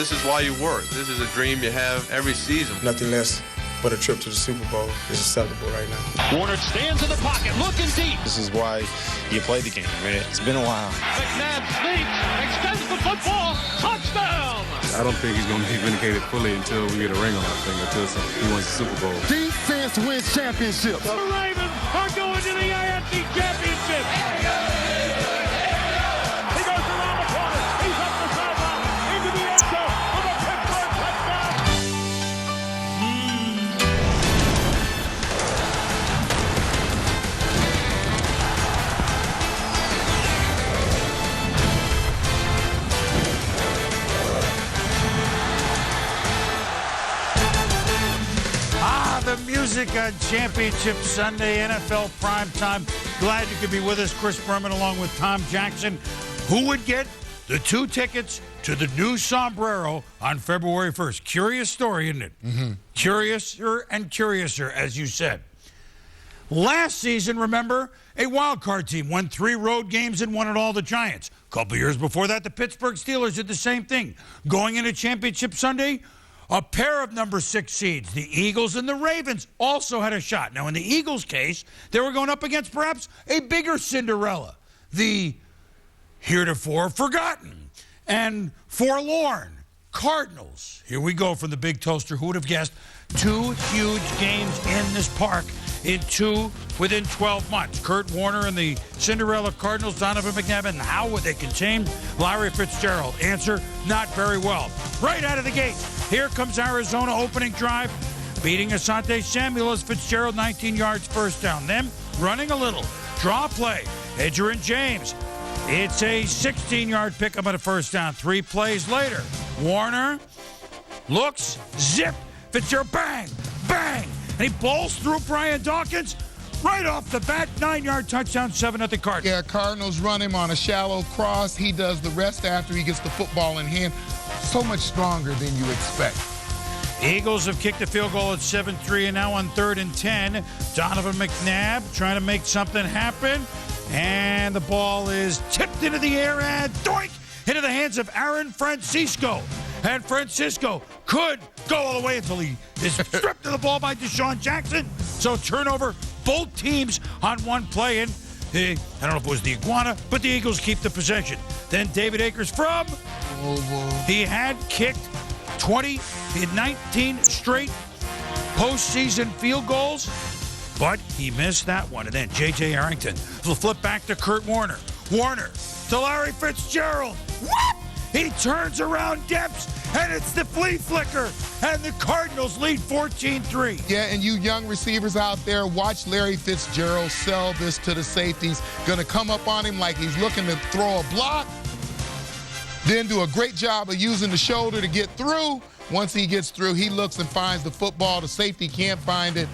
This is why you work. This is a dream you have every season. Nothing less but a trip to the Super Bowl is acceptable right now. Warner stands in the pocket, looking deep. This is why you play the game. I mean, it's been a while. McNabb sneaks, extends the football, touchdown! I don't think he's going to be vindicated fully until we get a ring on our finger, until he wins the Super Bowl. Defense wins championships. The Ravens are going to the AFC Championship. He goes around the corner. He's up the sideline, into the end zone for the Pittsburgh touchdown. The music on Championship Sunday, NFL primetime. Glad you could be with us. Chris Berman along with Tom Jackson. Who would get the 2 tickets to the new sombrero on February 1st? Curious story, isn't it? Mm-hmm. Curiouser and curiouser, as you said. Last season, remember, a wild card team won 3 road games and won at all the Giants. A couple years before that, the Pittsburgh Steelers did the same thing. Going into Championship Sunday, a pair of number 6 seeds, the Eagles and the Ravens, also had a shot. Now, in the Eagles' case, they were going up against perhaps a bigger Cinderella, the heretofore forgotten and forlorn Cardinals. Here we go from the Big Toaster. Who would have guessed 2 huge games in this park within 12 months? Kurt Warner and the Cinderella Cardinals, Donovan McNabb, and how would they contain Larry Fitzgerald? Answer, not very well. Right out of the gate, here comes Arizona opening drive, beating Asante Samuel as Fitzgerald 19 yards first down. Then running a little, draw play, Adrian James. It's a 16-yard pickup at a first down. 3 plays later, Warner looks, zip, Fitzgerald, bang, bang, and he bowls through Brian Dawkins right off the bat. 9-yard touchdown, 7-0 Cardinals. Yeah, Cardinals run him on a shallow cross. He does the rest after he gets the football in hand. So much stronger than you expect. Eagles have kicked a field goal at 7-3, and now on 3rd and 10. Donovan McNabb trying to make something happen. And the ball is tipped into the air and doink into the hands of Aaron Francisco. And Francisco could go all the way until he is stripped of the ball by Deshaun Jackson. So turnover, both teams on one play. And I don't know if it was the Iguana, but the Eagles keep the possession. Then David Akers from, he had kicked 19 straight postseason field goals, but he missed that one. And then J.J. Arrington will flip back to Kurt Warner. Warner to Larry Fitzgerald. Whoop! He turns around depths, and it's the flea flicker, and the Cardinals lead 14-3. Yeah, and you young receivers out there, watch Larry Fitzgerald sell this to the safeties. Going to come up on him like he's looking to throw a block, then do a great job of using the shoulder to get through. Once he gets through, he looks and finds the football. The safety can't find it.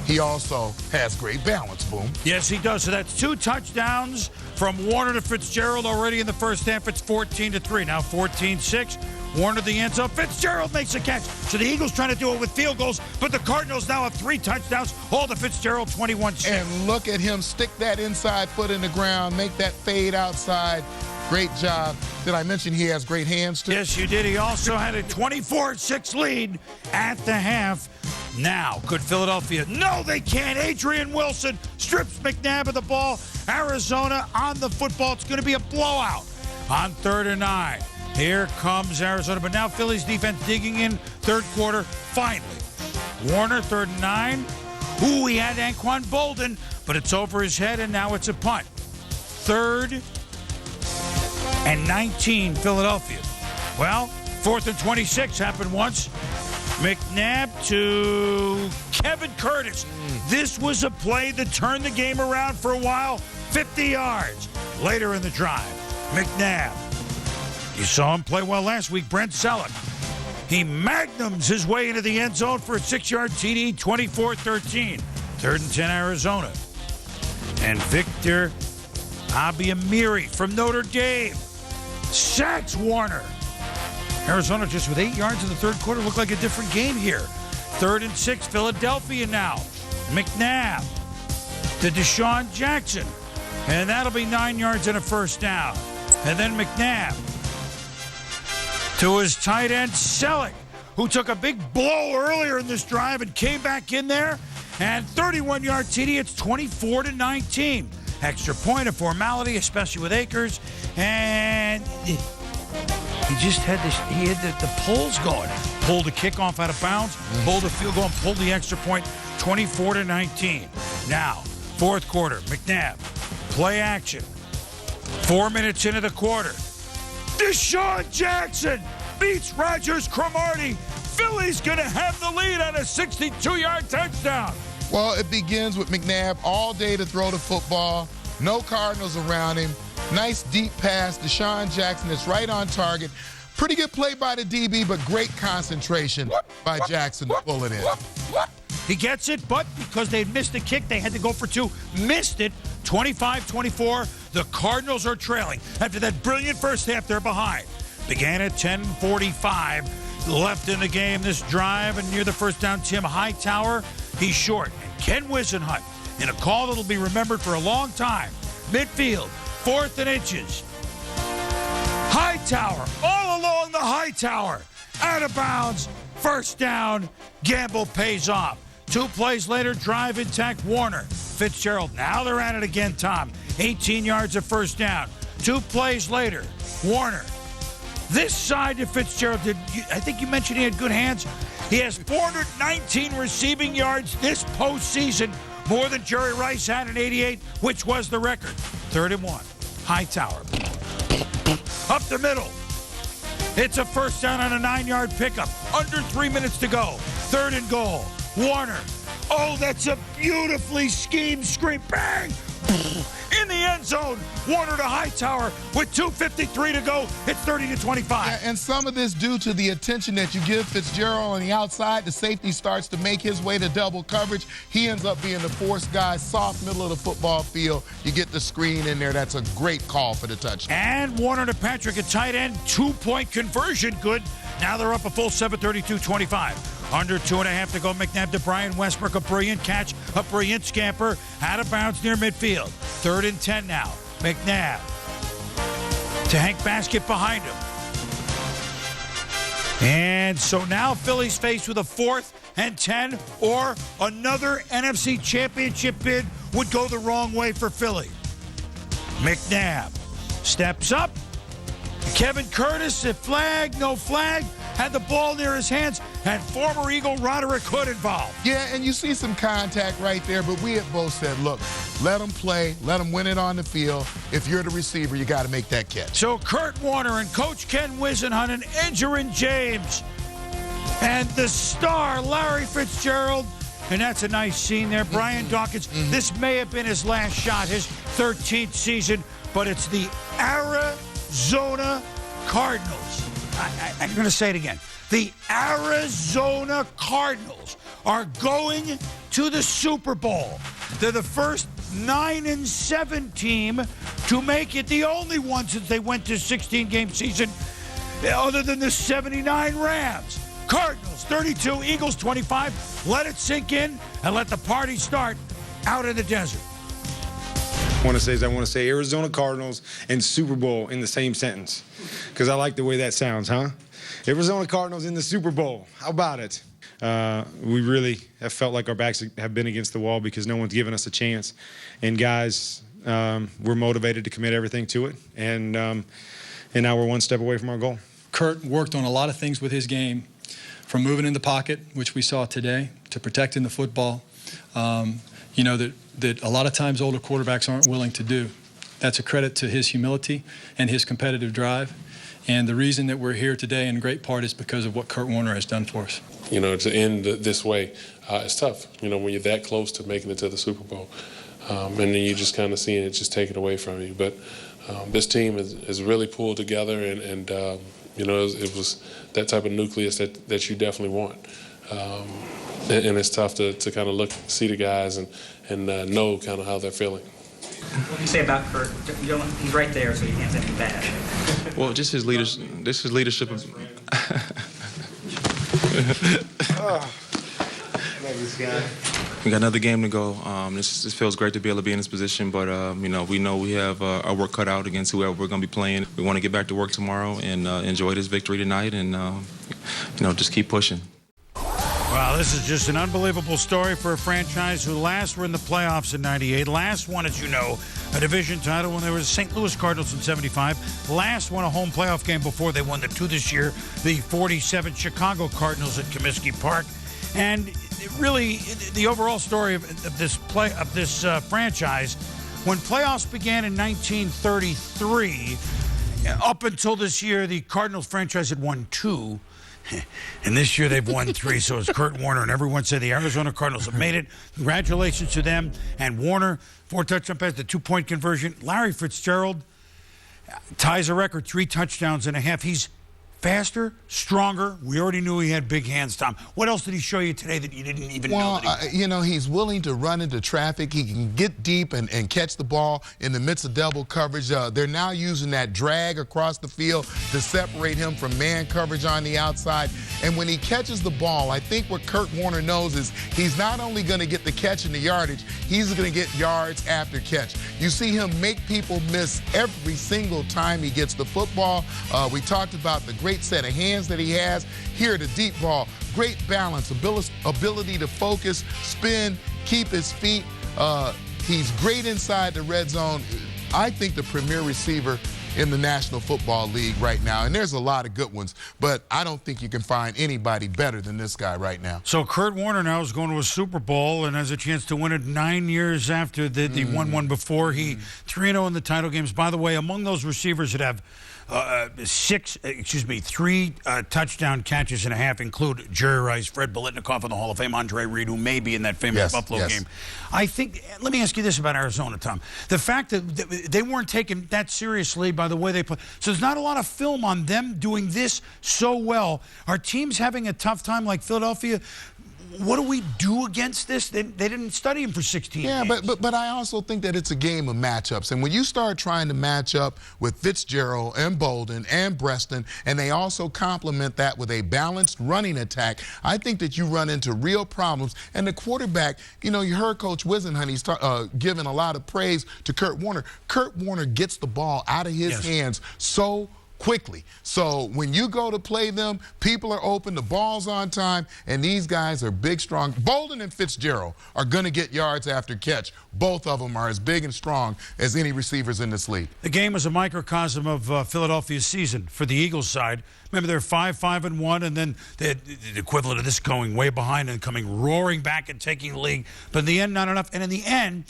He also has great balance, Boom. Yes, he does. So that's 2 touchdowns from Warner to Fitzgerald already in the first half. It's 14-3. Now 14-6. Warner the end zone. Fitzgerald makes a catch. So the Eagles trying to do it with field goals, but the Cardinals now have 3 touchdowns. All to Fitzgerald, 21-6. And look at him stick that inside foot in the ground, make that fade outside. Great job. Did I mention he has great hands, too? Yes, you did. He also had a 24-6 lead at the half. Now, could Philadelphia? No, they can't. Adrian Wilson strips McNabb of the ball. Arizona on the football. It's going to be a blowout on 3rd and 9. Here comes Arizona, but now Philly's defense digging in third quarter. Finally, Warner, 3rd and 9. Ooh, he had Anquan Bolden, but it's over his head, and now it's a punt. 3rd and 19, Philadelphia. Well, 4th and 26 happened once. McNabb to Kevin Curtis. This was a play that turned the game around for a while. 50 yards. Later in the drive, McNabb. You saw him play well last week, Brent Selleck. He magnums his way into the end zone for a 6-yard TD, 24-13. 3rd and 10, Arizona. And Victor Abiamiri from Notre Dame sacks Warner. Arizona just with 8 yards in the third quarter. Looked like a different game here. 3rd and 6, Philadelphia now. McNabb to Deshaun Jackson. And that'll be 9 yards and a first down. And then McNabb to his tight end, Selleck, who took a big blow earlier in this drive and came back in there. And 31-yard TD, it's 24-19. Extra point of formality, especially with Akers. And he just had this, he had the pulls going. Pulled the kickoff out of bounds, pulled the field goal, and pulled the extra point, 24-19. Now, fourth quarter, McNabb, play action. 4 minutes into the quarter. Deshaun Jackson beats Rogers Cromartie. Philly's going to have the lead on a 62-yard touchdown. Well, it begins with McNabb all day to throw the football. No Cardinals around him. Nice deep pass. Deshaun Jackson is right on target. Pretty good play by the DB, but great concentration by Jackson to pull it in. He gets it, but because they missed the kick, they had to go for two. Missed it, 25-24. The Cardinals are trailing. After that brilliant first half, they're behind. Began at 10:45 left in the game this drive, and near the first down, Tim Hightower, he's short. And Ken Wisenhunt, in a call that'll be remembered for a long time. Midfield, 4th and inches. Hightower, all along the Hightower. Out of bounds, first down. Gamble pays off. 2 plays later, drive intact. Warner, Fitzgerald. Now they're at it again, Tom. 18 yards of first down. 2 plays later, Warner. This side to Fitzgerald. I think you mentioned he had good hands. He has 419 receiving yards this postseason, more than Jerry Rice had in '88, which was the record. 3rd and 1. Hightower. Up the middle. It's a first down on a 9-yard pickup. Under 3 minutes to go. 3rd and goal. Warner. Oh, that's a beautifully schemed screen. Bang! In the end zone. Warner to Hightower with 2:53 to go. It's 30-25. Yeah, and some of this due to the attention that you give Fitzgerald on the outside. The safety starts to make his way to double coverage. He ends up being the fourth guy, soft middle of the football field. You get the screen in there. That's a great call for the touchdown. And Warner to Patrick at tight end. 2-point conversion. Good. Now they're up a full 7, 32-25. Under 2.5 to go. McNabb to Brian Westbrook. A brilliant catch. A brilliant scamper. Out of bounds near midfield. 3rd and 10 now. McNabb to Hank Baskett behind him. And so now Philly's faced with a 4th and 10, or another NFC Championship bid would go the wrong way for Philly. McNabb steps up. Kevin Curtis, a flag, no flag, had the ball near his hands, and former Eagle Roderick Hood involved. Yeah, and you see some contact right there, but we had both said, look, let him play, let him win it on the field. If you're the receiver, you got to make that catch. So Kurt Warner and Coach Ken Wisenhunt and Edgerrin James and the star Larry Fitzgerald. And that's a nice scene there. Brian Dawkins, this may have been his last shot, his 13th season, but it's the Arizona Cardinals. I'm going to say it again. The Arizona Cardinals are going to the Super Bowl. They're the first 9-7 team to make it, the only one since they went to 16-game season, other than the 79 Rams. Cardinals 32, Eagles 25. Let it sink in and let the party start out in the desert. I want to say Arizona Cardinals and Super Bowl in the same sentence, because I like the way that sounds, huh? Arizona Cardinals in the Super Bowl. How about it? We really have felt like our backs have been against the wall because no one's given us a chance. And guys, we're motivated to commit everything to it, and now we're one step away from our goal. Kurt worked on a lot of things with his game, from moving in the pocket, which we saw today, to protecting the football. You know, that a lot of times older quarterbacks aren't willing to do. That's a credit to his humility and his competitive drive. And the reason that we're here today in great part is because of what Kurt Warner has done for us. You know, to end this way, it's tough, you know, when you're that close to making it to the Super Bowl. And then you just kind of seeing it just taken away from you. But this team is really pulled together, and you know, it was that type of nucleus that you definitely want. And it's tough to kind of see the guys and know kind of how they're feeling. What do you say about Kurt? He's right there, so you can't say anything bad. Well, just his leadership. This is leadership. Love this guy. We got another game to go. This feels great to be able to be in this position, but you know we have our work cut out against whoever we're going to be playing. We want to get back to work tomorrow and enjoy this victory tonight, and you know, just keep pushing. Wow, this is just an unbelievable story for a franchise who last were in the playoffs in '98. Last won, as you know, a division title when they were the St. Louis Cardinals in '75. Last won a home playoff game before they won the two this year, the '47 Chicago Cardinals at Comiskey Park. And really, the overall story of this franchise, when playoffs began in 1933, up until this year, the Cardinals franchise had won 2. And this year they've won 3, so it's Kurt Warner, and everyone said the Arizona Cardinals have made it. Congratulations to them. And Warner, 4 touchdown passes, the 2-point conversion. Larry Fitzgerald ties a record, 3 touchdowns and a half. He's faster, stronger. We already knew he had big hands, Tom. What else did he show you today that you didn't even know? You know, he's willing to run into traffic. He can get deep and catch the ball in the midst of double coverage. They're now using that drag across the field to separate him from man coverage on the outside. And when he catches the ball, I think what Kurt Warner knows is he's not only going to get the catch and the yardage, he's going to get yards after catch. You see him make people miss every single time he gets the football. We talked about the great set of hands that he has. Here, the deep ball, great balance, ability to focus, spin, keep his feet. He's great inside the red zone. I think the premier receiver in the National Football League right now, and there's a lot of good ones, but I don't think you can find anybody better than this guy right now. So Kurt Warner now is going to a Super Bowl and has a chance to win it 9 years after the won one before. He 3-0 in the title games. By the way, among those receivers that have 3 touchdown catches and a half include Jerry Rice, Fred Biletnikoff in the Hall of Fame, Andre Reed, who may be in that famous Buffalo game. I think, let me ask you this about Arizona, Tom. The fact that they weren't taken that seriously by the way they play. So there's not a lot of film on them doing this so well. Are teams having a tough time like Philadelphia? What do we do against this? They didn't study him for 16 games. But I also think that it's a game of matchups. And when you start trying to match up with Fitzgerald and Bolden and Breston, and they also complement that with a balanced running attack, I think that you run into real problems. And the quarterback, you know, you heard Coach Wisenhutty's giving a lot of praise to Kurt Warner. Kurt Warner gets the ball out of his hands so quickly. So when you go to play them, people are open, the ball's on time, and these guys are big, strong. Bolden and Fitzgerald are going to get yards after catch. Both of them are as big and strong as any receivers in this league. The game was a microcosm of Philadelphia's season for the Eagles side. Remember, they're 5-5-1, and then the equivalent of this going way behind and coming roaring back and taking the league. But in the end, not enough. And in the end,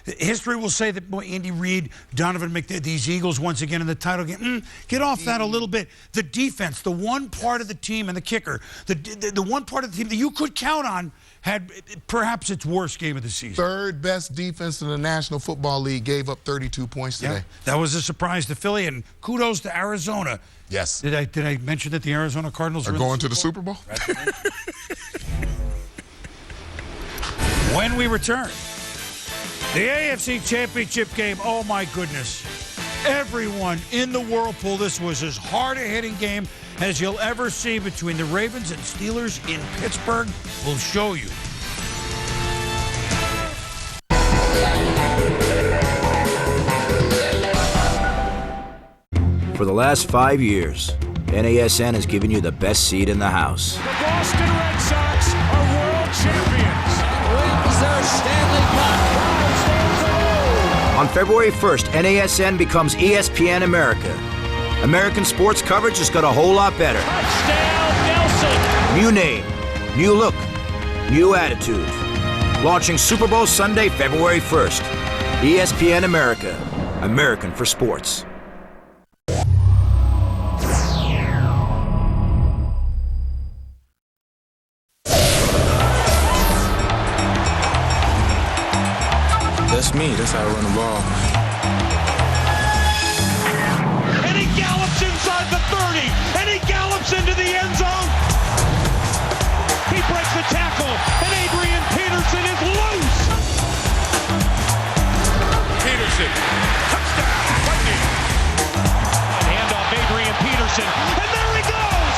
history will say that, boy, Andy Reid, Donovan McNabb, these Eagles once again in the title game. Get off that a little bit. The defense, the one part of the team, and the kicker, the one part of the team that you could count on had perhaps its worst game of the season. Third best defense in the National Football League, gave up 32 points today. Yeah, that was a surprise to Philly, and kudos to Arizona. Yes. Did I mention that the Arizona Cardinals are going to the Super Bowl? When we return, the AFC Championship game, oh my goodness. Everyone in the whirlpool, this was as hard a hitting game as you'll ever see between the Ravens and Steelers in Pittsburgh. We'll show you. For the last 5 years, NASN has given you the best seat in the house. The Boston Red Sox are world champions. Wins their Stanley Cup. On February 1st, NASN becomes ESPN America. American sports coverage is got a whole lot better. Touchdown, Nelson. New name, new look, new attitude. Launching Super Bowl Sunday, February 1st. ESPN America. American for sports. That's me. That's how I run the ball. And he gallops inside the 30. And he gallops into the end zone. He breaks the tackle. And Adrian Peterson is loose. Peterson. Touchdown. Lightning. And handoff Adrian Peterson. And there he goes.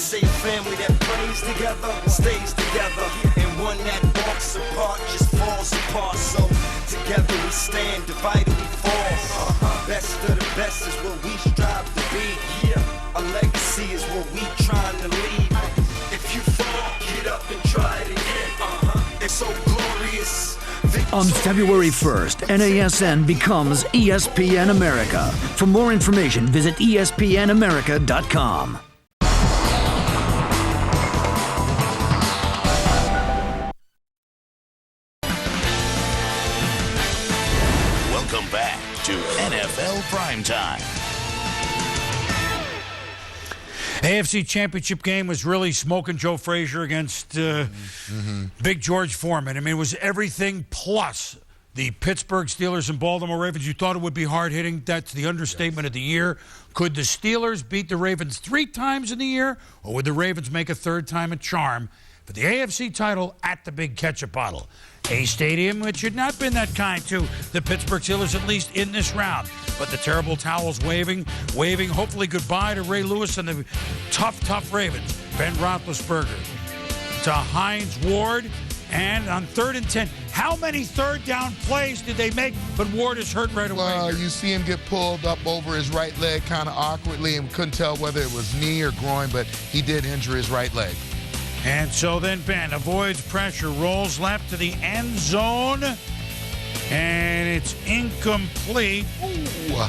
Say family that prays. hangs together, stays together, and one that walks apart just falls apart. So together we stand, divided we fall. Best of the best is what we strive to be. Yeah, a legacy is what we trying to leave. If you fall, get up and try it again. It's so glorious. On February 1st, NASN becomes ESPN America. For more information, visit espnamerica.com. Welcome back to NFL Primetime. AFC Championship game was really smoking Joe Frazier against Big George Foreman. I mean, it was everything plus the Pittsburgh Steelers and Baltimore Ravens. You thought it would be hard-hitting. That's the understatement of the year. Could the Steelers beat the Ravens 3 times in the year, or would the Ravens make a third time a charm for the AFC title at the Big Ketchup Bottle? A stadium which had not been that kind to the Pittsburgh Steelers, at least in this round. But the terrible towels waving hopefully goodbye to Ray Lewis and the tough Ravens. Ben Roethlisberger to Hines Ward, and on 3rd and 10. How many third down plays did they make? But Ward is hurt right away. Well, you see him get pulled up over his right leg kind of awkwardly, and couldn't tell whether it was knee or groin, but he did injure his right leg. And so then Ben avoids pressure, rolls left to the end zone, and it's incomplete. Ooh.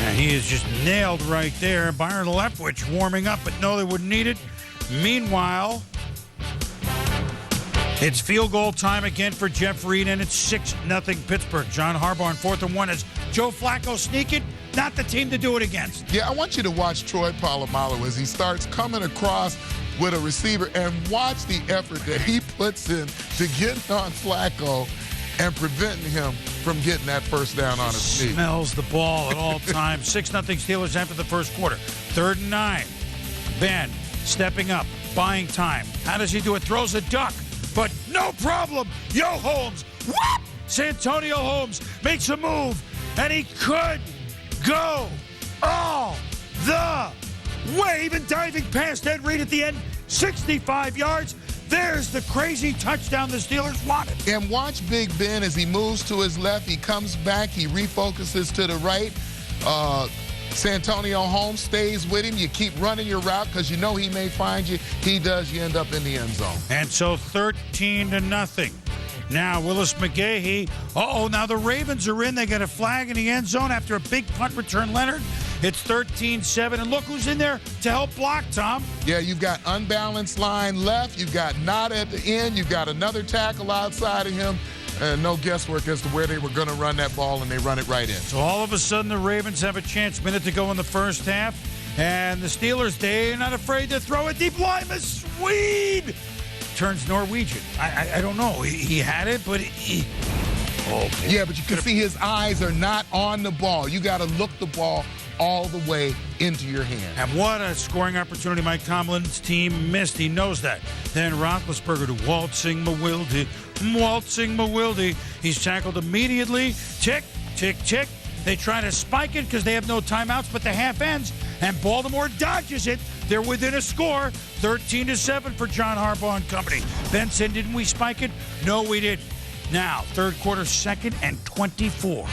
And he is just nailed right there. Byron Leftwich warming up, but no, they wouldn't need it. Meanwhile, it's field goal time again for Jeff Reed, and it's 6-0 Pittsburgh. John Harbaugh on 4th and 1 as Joe Flacco sneaking. Not the team to do it against. Yeah, I want you to watch Troy Polamalu as he starts coming across with a receiver, and watch the effort that he puts in to get on Flacco and preventing him from getting that first down on his feet. Smells the ball at all times. 6-0 Steelers after the first quarter. 3rd and 9. Ben stepping up, buying time. How does he do it? Throws a duck, but no problem. Yo Holmes, whoop! Santonio Holmes makes a move, and he could go all the way, even diving past Ed Reed at the end, 65 yards. There's the crazy touchdown the Steelers wanted. And watch Big Ben as he moves to his left. He comes back. He refocuses to the right. Santonio Holmes stays with him. You keep running your route because you know he may find you. He does. You end up in the end zone. And so 13-0. Now Willis McGahee. Now the Ravens are in. They get a flag in the end zone after a big punt return, Leonard. It's 13-7, and look who's in there to help block, Tom. Yeah, you've got unbalanced line left. You've got Nod at the end. You've got another tackle outside of him. No guesswork as to where they were going to run that ball, and they run it right in. So all of a sudden, the Ravens have a chance. Minute to go in the first half, and the Steelers, they're not afraid to throw it deep. Lima Swede turns Norwegian. I don't know. He had it, but he... Okay. Yeah, but you can see his eyes are not on the ball. You got to look the ball all the way into your hand. And what a scoring opportunity Mike Tomlin's team missed. He knows that. Then Roethlisberger to waltzing Mawildy. He's tackled immediately. Tick, tick, tick. They try to spike it because they have no timeouts, but the half ends, and Baltimore dodges it. They're within a score, 13-7 for John Harbaugh and company. Ben said, didn't we spike it? No, we didn't. Now, third quarter, 2nd and 24.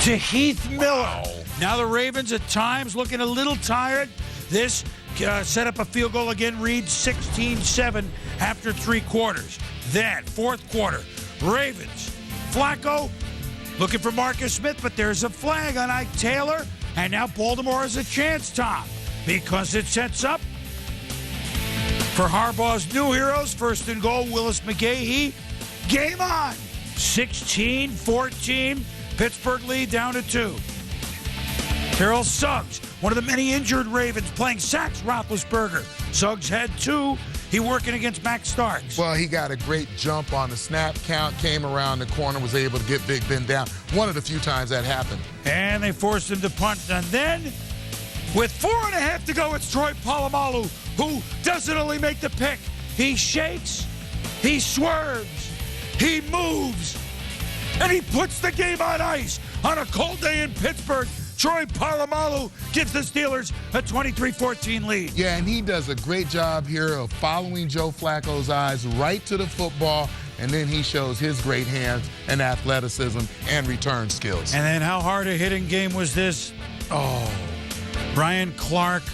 To Heath Miller. Wow. Now the Ravens at times looking a little tired. This set up a field goal again, Reed 16-7 after 3 quarters. Then, 4th quarter, Ravens. Flacco looking for Marcus Smith, but there's a flag on Ike Taylor. And now Baltimore has a chance, Tom, because it sets up for Harbaugh's new heroes. 1st and goal, Willis McGahee. Game on. 16-14. Pittsburgh lead down to 2. Terrell Suggs, one of the many injured Ravens, playing sacks Roethlisberger. Suggs had 2. He working against Max Starks. Well, he got a great jump on the snap count, came around the corner, was able to get Big Ben down. One of the few times that happened. And they forced him to punt. And then, with 4.5 to go, it's Troy Polamalu, who doesn't only make the pick. He shakes, he swerves, he moves, and he puts the game on ice on a cold day in Pittsburgh. Troy Polamalu gives the Steelers a 23-14 lead. Yeah, and he does a great job here of following Joe Flacco's eyes right to the football, and then he shows his great hands and athleticism and return skills. And then how hard a hitting game was this? Oh, Brian Clark,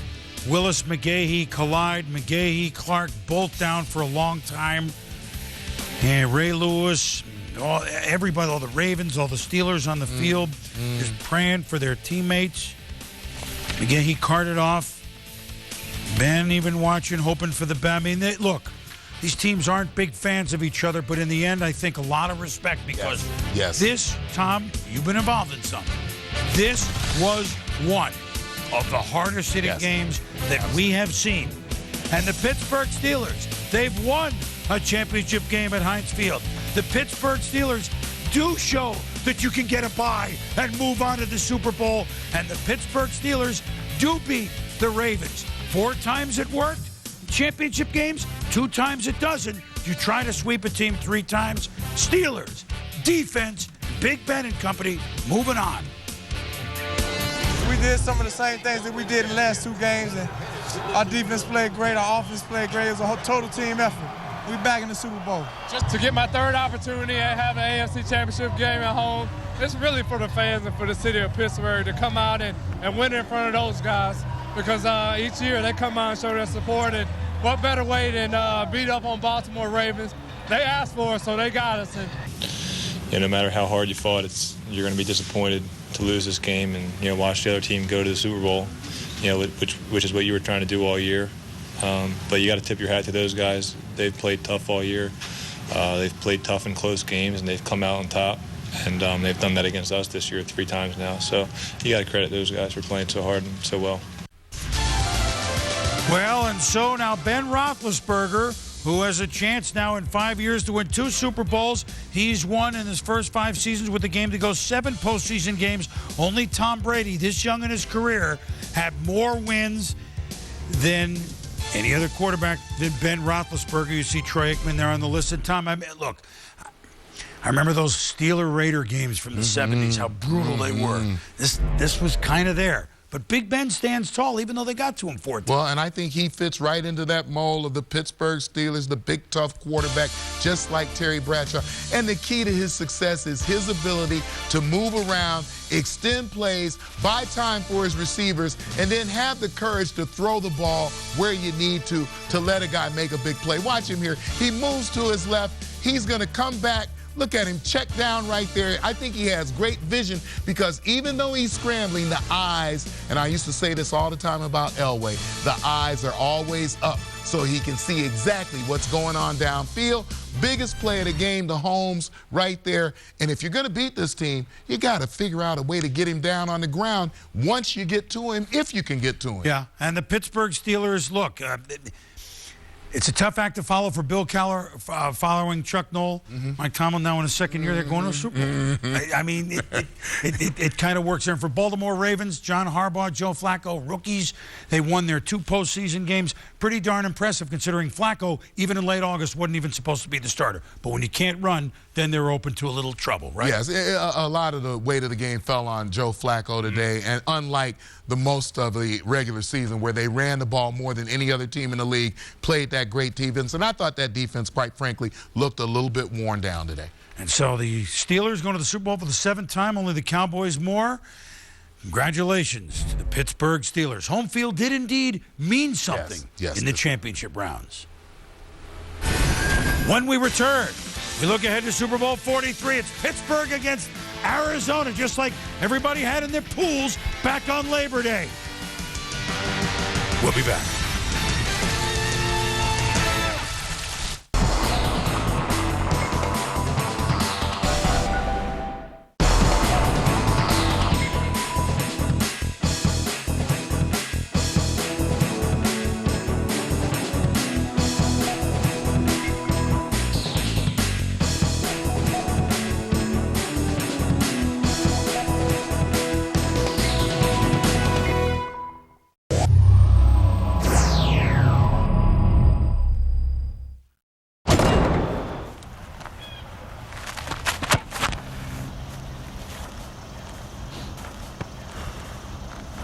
Willis McGahee collide. McGahee, Clark both down for a long time. And Ray Lewis, everybody, all the Ravens, all the Steelers on the field, just praying for their teammates. McGahee carted off. Ben even watching, hoping for the best. I mean, look, these teams aren't big fans of each other, but in the end, I think a lot of respect because this, Tom, you've been involved in something. This was one of the hardest hitting games that we have seen. And the Pittsburgh Steelers, they've won a championship game at Heinz Field. The Pittsburgh Steelers do show that you can get a bye and move on to the Super Bowl. And the Pittsburgh Steelers do beat the Ravens. 4 times it worked. Championship games, 2 times it doesn't. You try to sweep a team 3 times. Steelers, defense, Big Ben and company, moving on. We did some of the same things that we did in the last 2 games, and our defense played great, our offense played great. It was a total team effort. We back in the Super Bowl. Just to get my 3rd opportunity and have an AFC Championship game at home, it's really for the fans and for the city of Pittsburgh to come out and win in front of those guys, because each year they come out and show their support, and what better way than beat up on Baltimore Ravens. They asked for us, so they got us. And no matter how hard you fought, you're going to be disappointed to lose this game and watch the other team go to the Super Bowl, which is what you were trying to do all year. But you got to tip your hat to those guys. They've played tough all year. They've played tough in close games, and they've come out on top. And they've done that against us this year 3 times now. So you got to credit those guys for playing so hard and so well. Well, and so now Ben Roethlisberger, who has a chance now in 5 years to win 2 Super Bowls. He's won in his first 5 seasons with the game to go 7 postseason games. Only Tom Brady, this young in his career, had more wins than any other quarterback than Ben Roethlisberger. You see Troy Aikman there on the list. And Tom, I mean, look, I remember those Steeler-Raider games from the 70s, how brutal they were. This was kind of there. But Big Ben stands tall, even though they got to him 4 times. Well, and I think he fits right into that mold of the Pittsburgh Steelers, the big, tough quarterback, just like Terry Bradshaw. And the key to his success is his ability to move around, extend plays, buy time for his receivers, and then have the courage to throw the ball where you need to let a guy make a big play. Watch him here. He moves to his left. He's going to come back. Look at him, check down right there. I think he has great vision because even though he's scrambling, the eyes, and I used to say this all the time about Elway, the eyes are always up so he can see exactly what's going on downfield. Biggest play of the game to Holmes right there. And if you're going to beat this team, you got to figure out a way to get him down on the ground once you get to him, if you can get to him. Yeah, and the Pittsburgh Steelers, look, it's a tough act to follow for Bill Cowher following Chuck Noll. Mike Tomlin now in his 2nd year, they're going to a Super Bowl. I mean, it kind of works there. And for Baltimore Ravens, John Harbaugh, Joe Flacco, rookies, they won their 2 postseason games. Pretty darn impressive considering Flacco, even in late August, wasn't even supposed to be the starter. But when you can't run, then they're open to a little trouble, right? Yes, a lot of the weight of the game fell on Joe Flacco today. And unlike the most of the regular season where they ran the ball more than any other team in the league, played that great defense. And I thought that defense, quite frankly, looked a little bit worn down today. And so the Steelers going to the Super Bowl for the 7th time, only the Cowboys more. Congratulations to the Pittsburgh Steelers. Home field did indeed mean something in the championship rounds. When we return, we look ahead to Super Bowl 43. It's Pittsburgh against Arizona, just like everybody had in their pools back on Labor Day. We'll be back.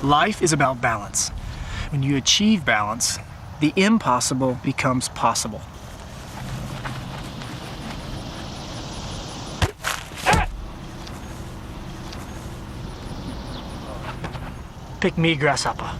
Life is about balance. When you achieve balance, the impossible becomes possible. Pick me, grasshopper.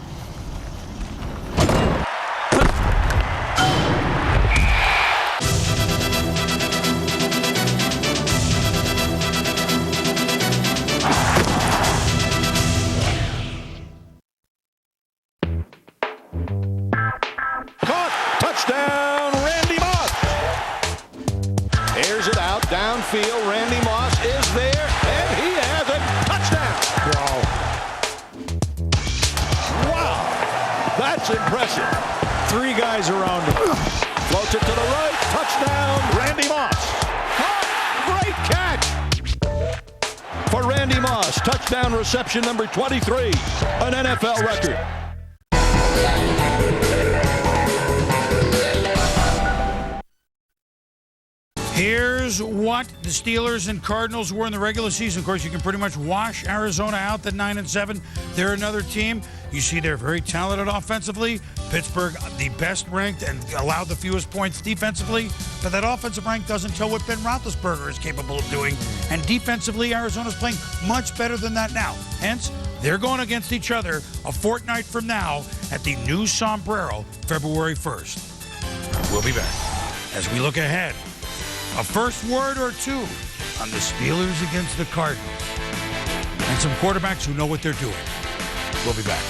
Touchdown, Randy Moss. Airs it out, downfield. Randy Moss is there, and he has a touchdown. Wow, that's impressive. 3 guys around him. Floats it to the right, touchdown, Randy Moss. Great catch for Randy Moss. Touchdown reception number 23, an NFL record. Here's what the Steelers and Cardinals were in the regular season. Of course, you can pretty much wash Arizona out at 9-7. They're another team. You see they're very talented offensively. Pittsburgh, the best ranked and allowed the fewest points defensively. But that offensive rank doesn't tell what Ben Roethlisberger is capable of doing. And defensively, Arizona's playing much better than that now. Hence, they're going against each other a fortnight from now at the new Sombrero, February 1st. We'll be back as we look ahead. A first word or two on the Steelers against the Cardinals. And some quarterbacks who know what they're doing. We'll be back.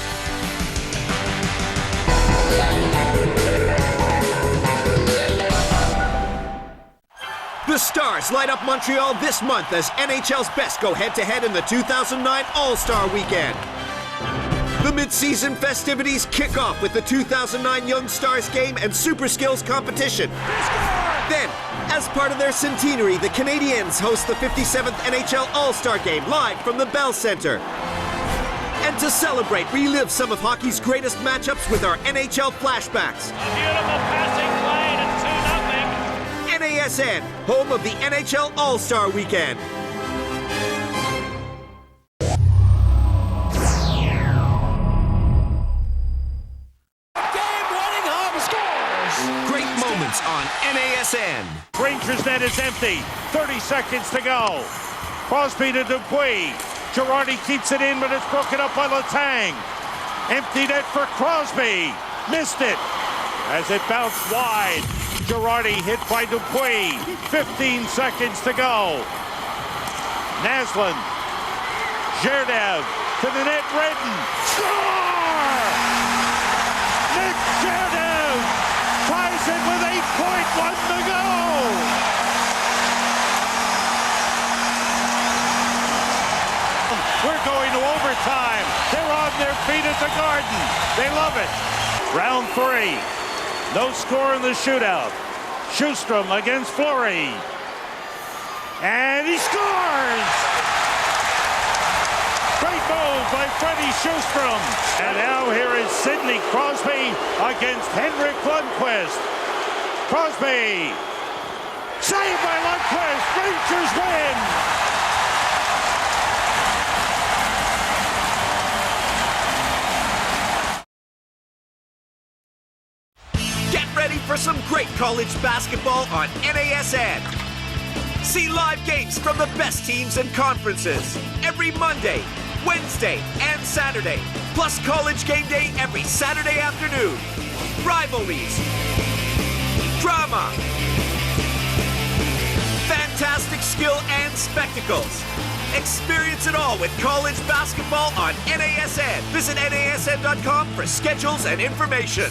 The Stars light up Montreal this month as NHL's best go head-to-head in the 2009 All-Star Weekend. The mid-season festivities kick off with the 2009 Young Stars game and Super Skills competition. Then, as part of their centenary, the Canadiens host the 57th NHL All-Star Game live from the Bell Centre. And to celebrate, relive some of hockey's greatest matchups with our NHL flashbacks. A beautiful passing play, and it's 2-0. NASN, home of the NHL All-Star Weekend. Great moments on NASN. Ranger's net is empty. 30 seconds to go. Crosby to Dupuis. Girardi keeps it in, but it's broken up by Letang. Empty net for Crosby. Missed it as it bounced wide. Girardi hit by Dupuis. 15 seconds to go. Naslund. Zherdev to the net. Redden. Score! Nick Zherdev ties it with 8.1 to go. We're going to overtime. They're on their feet at the Garden. They love it. Round 3. No score in the shootout. Schustrom against Fleury. And he scores! Great move by Freddie Schustrom. And now here is Sidney Crosby against Henrik Lundqvist. Crosby. Saved by Lundqvist. Rangers win. Get ready for some great college basketball on NASN. See live games from the best teams and conferences every Monday, Wednesday, and Saturday. Plus college game day every Saturday afternoon. Rivalries. Drama. Fantastic skill and spectacles. Experience it all with college basketball on NASN. Visit NASN.com for schedules and information.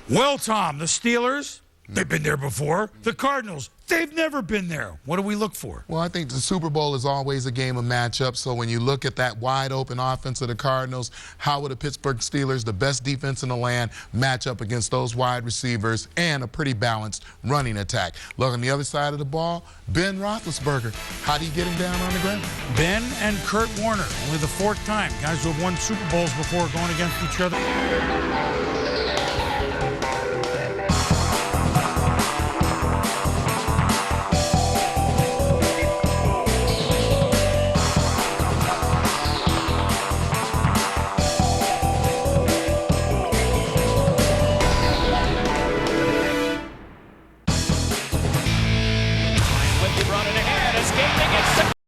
Well, Tom, the Steelers, they've been there before. The Cardinals, they've never been there. What do we look for? Well, I think the Super Bowl is always a game of matchups. So when you look at that wide open offense of the Cardinals, how would the Pittsburgh Steelers, the best defense in the land, match up against those wide receivers and a pretty balanced running attack? Look on the other side of the ball, Ben Roethlisberger. How do you get him down on the ground? Ben and Kurt Warner, only the 4th time. Guys who have won Super Bowls before going against each other. running ahead, escaping, it's